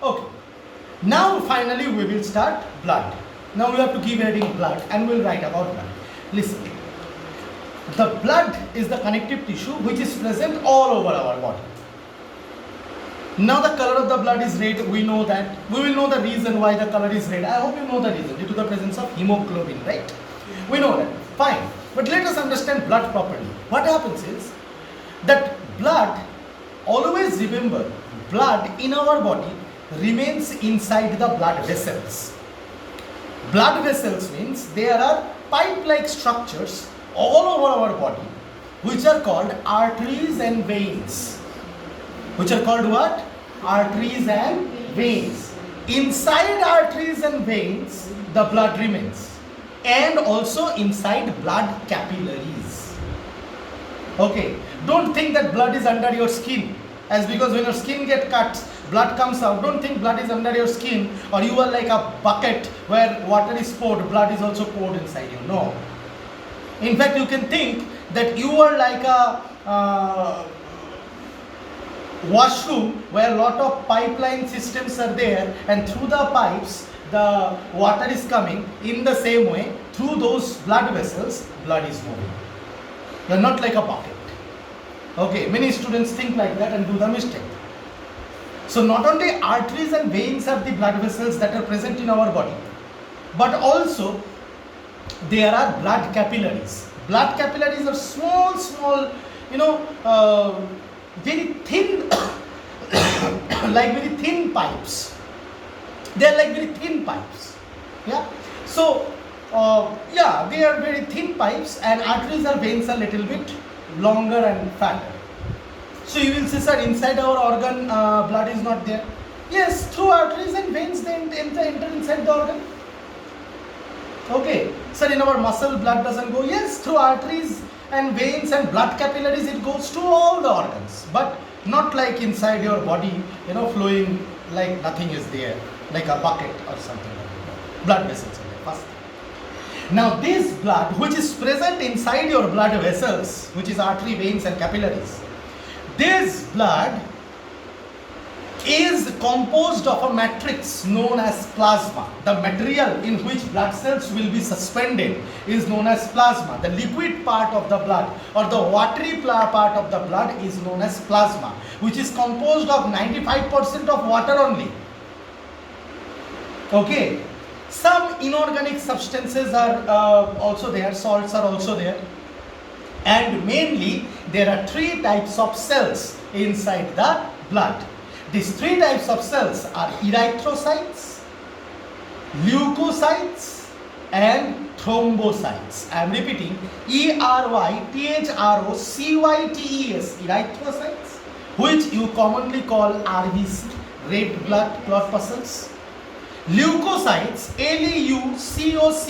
Okay. Now finally we will start blood. Now we have to give heading blood and we will write about blood. Listen. The blood is the connective tissue which is present all over our body. Now the color of the blood is red, we know that. We will know the reason why the color is red. I hope you know the reason, due to the presence of hemoglobin, right? We know that, fine. But let us understand blood properly. What happens is, that blood, always remember, blood in our body remains inside the blood vessels. Blood vessels means there are pipe-like structures all over our body which are called arteries and veins. Which are called what? Arteries and veins. Inside arteries and veins, the blood remains. And also inside blood capillaries. Okay, don't think that blood is under your skin. As because when your skin gets cut, blood comes out. Don't think blood is under your skin or you are like a bucket where water is poured, blood is also poured inside you. No. In fact, you can think that you are like a washroom where a lot of pipeline systems are there, and through the pipes the water is coming. In the same way, through those blood vessels, blood is moving. You are not like a bucket. Okay, many students think like that and do the mistake. So not only arteries and veins are the blood vessels that are present in our body, but also there are blood capillaries. Blood capillaries are small, very thin, like very thin pipes. They are like very thin pipes. Yeah. So, they are very thin pipes, and arteries or veins are little bit longer and fatter. So you will see, sir, inside our organ, blood is not there. Yes, through arteries and veins they enter inside the organ. Okay, sir, in our muscle blood doesn't go. Yes, through arteries and veins and blood capillaries it goes to all the organs, but not like inside your body, flowing like nothing is there, like a bucket or something like that. Blood vessels are there first. Now this blood which is present inside your blood vessels, which is artery, veins and capillaries, this blood is composed of a matrix known as plasma. The material in which blood cells will be suspended is known as plasma. The liquid part of the blood or the watery part of the blood is known as plasma, which is composed of 95% of water only. Okay. Some inorganic substances are also there, salts are also there. And mainly there are three types of cells inside the blood. These three types of cells are erythrocytes, leukocytes and thrombocytes. I am repeating, erythrocytes, erythrocytes, which you commonly call RBC, red blood corpuscles. Leukocytes,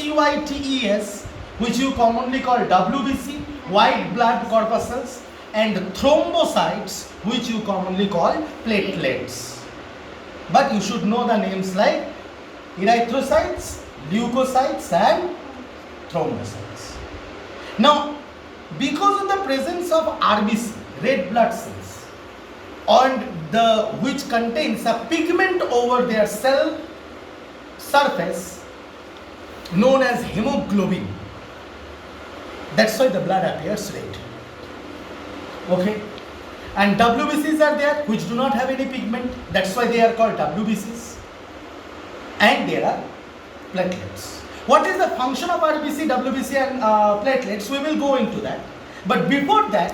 LEUCOCYTES, which you commonly call WBC, white blood corpuscles, and thrombocytes, which you commonly call platelets. But you should know the names like erythrocytes, leukocytes and thrombocytes. Now, because of the presence of RBC, red blood cells, and which contains a pigment over their cell surface known as hemoglobin, that's why the blood appears red. Okay, and WBCs are there which do not have any pigment, that's why they are called WBCs, and there are platelets. What is the function of RBC, WBC and platelets? We will go into that, but before that,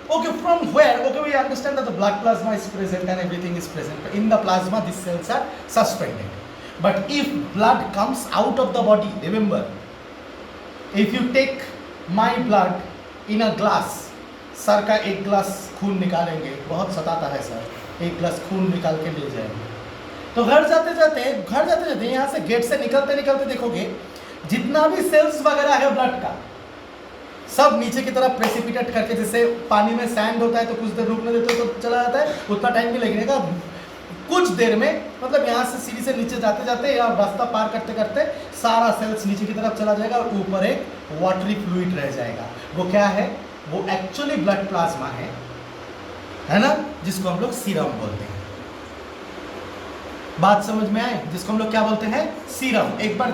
okay, from where? Okay, we understand that the blood plasma is present and everything is present. In the plasma these cells are suspended. But if blood comes out of the body, remember, if you take my blood in a glass, sir का एक glass खून निकालेंगे, बहुत सताता है sir, एक glass खून निकाल के ले जाएंगे, तो घर जाते जाते यहाँ से गेट से निकलते देखोगे जितना भी सेल्स वगैरह है ब्लड का, सब नीचे की तरफ प्रेसिपिटेट करके, जैसे पानी में सैंड होता है तो कुछ देर रुकने देते हो तो चला जाता है, उतना टाइम भी लगेगा, कुछ देर में, मतलब यहाँ से सीढ़ी से नीचे जाते या रास्ता पार करते करते सारा सेल्स नीचे की तरफ चला जाएगा और ऊपर एक वाटरी फ्लूइड रह जाएगा. वो क्या है? वो एक्चुअली ब्लड प्लाज्मा है ना, जिसको हम लोग सीरम बोलते हैं. बात समझ में आए? जिसको हम लोग क्या बोलते हैं, सीरम। एक बार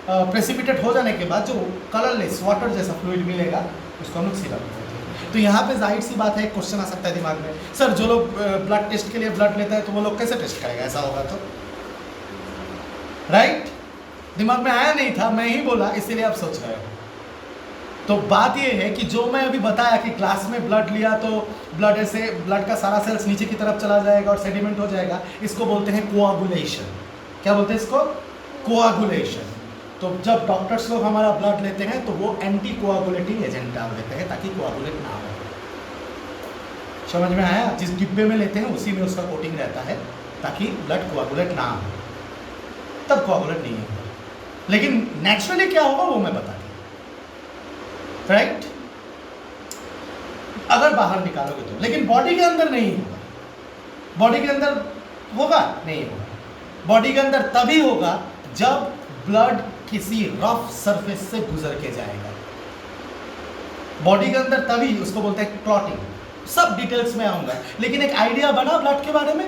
प्रेसिपिटेट हो जाने के बाद जो कलरलेस वाटर जैसा फ्लूइड मिलेगा उसको हम लोग सीरम बोलते हैं। तो यहाँ पे जाहिर सी बात है, क्वेश्चन आ सकता है दिमाग में, सर जो लोग ब्लड टेस्ट के लिए ब्लड लेता है तो वो लोग कैसे टेस्ट करेगा ऐसा होगा तो, राइट? दिमाग में आया नहीं था, मैं ही बोला, इसीलिए आप सोच रहे हो। तो बात ये है कि जो मैं अभी बताया कि क्लास में ब्लड लिया तो ब्लड ऐसे, ब्लड का सारा सेल्स नीचे की तरफ चला जाएगा और सेडिमेंट हो जाएगा, इसको बोलते हैं कोआगुलेशन। क्या बोलते हैं इसको? कोआगुलेशन। तो जब डॉक्टर्स लोग हमारा ब्लड लेते हैं तो वो एंटी कोआगुलेटिंग एजेंट डाल देते हैं ताकि कोआगुलेट ना हो। समझ में आया? जिस डिब्बे में लेते हैं उसी में उसका कोटिंग रहता है ताकि ब्लड कोआगुलेट ना हो, तब कोआगुलेट नहीं होगा। लेकिन नेचुरली क्या होगा वो मैं बता दूँ, राइट? अगर बाहर निकालोगे तो, लेकिन बॉडी के अंदर नहीं होगा। बॉडी के अंदर होगा? नहीं होगा। बॉडी के अंदर तभी होगा जब ब्लड किसी रफ सरफेस से गुजर के जाएगा। बॉडी के अंदर तभी, उसको बोलते हैं क्लॉटिंग। सब डिटेल्स में आऊंगा, लेकिन एक आइडिया बना ब्लड के बारे में।